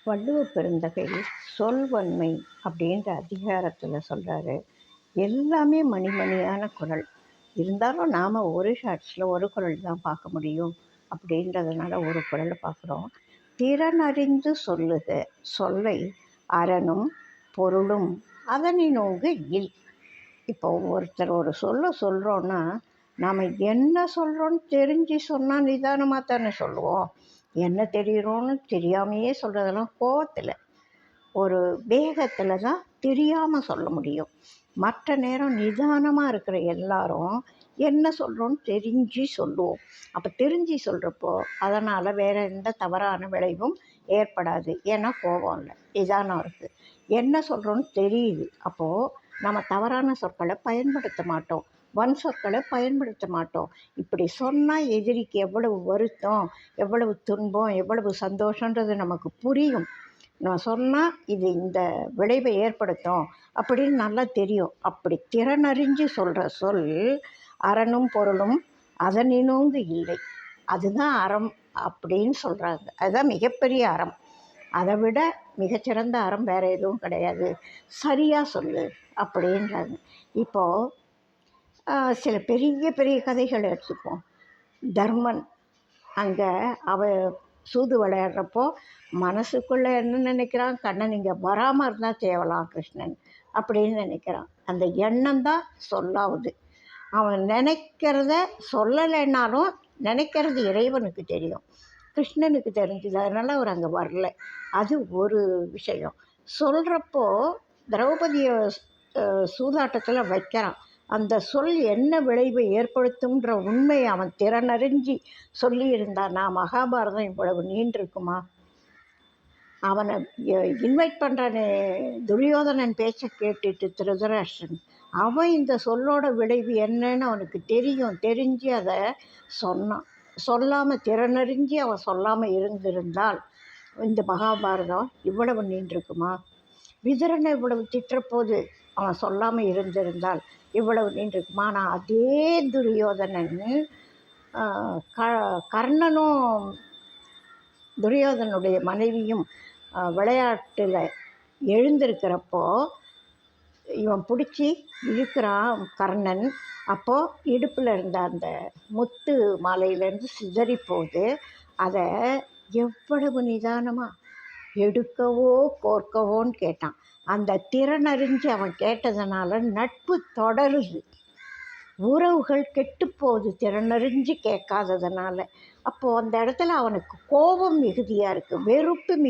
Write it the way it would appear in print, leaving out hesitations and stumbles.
வள்ளுவ பெருந்தகை சொல்வன்மை அப்படின்ற அதிகாரத்தில் சொல்கிறாரு. எல்லாமே மணிமணியான குரல் இருந்தாலும் நாம் ஒரு ஷார்ட்ஸில் ஒரு குரல் தான் பார்க்க முடியும். அப்படின்றதுனால ஒரு குரலை பார்க்குறோம். திறனறிந்து சொல்லுக சொல்லை அறனும் பொருளும் அதனினோங்கு இல். இப்போ ஒருத்தர் ஒரு சொல்கிறோன்னா நாம் என்ன சொல்கிறோன்னு தெரிஞ்சு சொன்னால் நிதானமாக தானே சொல்லுவோம். என்ன தெரிகிறோன்னு தெரியாமையே சொல்கிறதெல்லாம் கோவத்தில், ஒரு வேகத்தில் தான் தெரியாமல் சொல்ல முடியும். மற்ற நேரம் நிதானமாக இருக்கிற எல்லாரும் என்ன சொல்கிறோன்னு தெரிஞ்சு சொல்லுவோம். அப்போ தெரிஞ்சு சொல்கிறப்போ அதனால் வேறு எந்த தவறான விளைவும் ஏற்படாது. ஏன்னா கோபம் இல்லை, நிதானம் இருக்குது. என்ன சொல்கிறோன்னு தெரியுது. அப்போது நம்ம தவறான சொற்களை பயன்படுத்த மாட்டோம், வன் சொற்களை பயன்படுத்த மாட்டோம். இப்படி சொன்னால் எதிரிக்கு எவ்வளவு வருத்தம், எவ்வளவு துன்பம், எவ்வளவு சந்தோஷன்றது நமக்கு புரியும். நான் சொன்னால் இது இந்த விளைவை ஏற்படுத்தும் அப்படின்னு நல்லா தெரியும். அப்படி திறனறிஞ்சு சொல்கிற சொல் அறனும் பொருளும் அதனினோங்கு இல்லை. அதுதான் அறம் அப்படின்னு சொல்கிறாங்க. அதுதான் மிகப்பெரிய அறம். அதை விட மிகச்சிறந்த அறம் வேறு எதுவும் கிடையாது. சரியாக சொல்லு அப்படின்றாங்க. இப்போது சில பெரிய பெரிய கதைகள் எடுத்துப்போம். தர்மன் அங்கே சூது விளையாடுறப்போ மனசுக்குள்ளே என்ன நினைக்கிறான், கண்ணன் இங்கே வராமல் இருந்தால் தேவலாம் கிருஷ்ணன் அப்படின்னு நினைக்கிறான். அந்த எண்ணம் தான் சொல்லாவது. அவன் நினைக்கிறத சொல்லலைன்னாலும் நினைக்கிறது இறைவனுக்கு தெரியும், கிருஷ்ணனுக்கு தெரிஞ்சுது. அதனால் அவர் அங்கே வரல. அது ஒரு விஷயம். சொல்கிறப்போ திரௌபதியை சூதாட்டத்தில் வைக்கிறான். அந்த சொல் என்ன விளைவை ஏற்படுத்தும்ன்ற உண்மையை அவன் திறனறிஞ்சு சொல்லியிருந்தான்னா மகாபாரதம் இவ்வளவு நீண்டிருக்குமா? அவனை இன்வைட் பண்ணுறானே துரியோதனன் பேச்சை கேட்டுட்டு திருதராஷ்டிரன், அவன் இந்த சொல்லோட விளைவு என்னன்னு அவனுக்கு தெரியும். தெரிஞ்சு அதை சொன்னான். சொல்லாமல் திறனறிஞ்சு அவன் சொல்லாமல் இருந்திருந்தால் இந்த மகாபாரதம் இவ்வளவு நீண்டிருக்குமா? விதுரனை இவ்வளவு திட்டுறப்போது அவன் சொல்லாமல் இருந்திருந்தால் இவ்வளவு நீண்டிருக்குமா? ஆனால் அதே துரியோதனன் கர்ணனும் துரியோதனுடைய மனைவியும் விளையாட்டில் எழுந்திருக்கிறப்போ இவன் பிடிச்சி இழுக்கிறான் கர்ணன். அப்போது இடுப்பில் இருந்த அந்த முத்து மாலையிலேருந்து சிதறி போகுது. அதை எவ்வளவு நிதானமாக எடுக்கவோ கோர்க்கவோன்னு கேட்டான். அந்த திறனறிஞ்சு அவன் கேட்டதுனால நட்பு தொடருது, உறவுகள் கெட்டுப்போகுது திறனறிஞ்சு கேட்காததுனால. அப்போது அந்த இடத்துல அவனுக்கு கோபம் மிகுதியாக இருக்குது, வெறுப்பு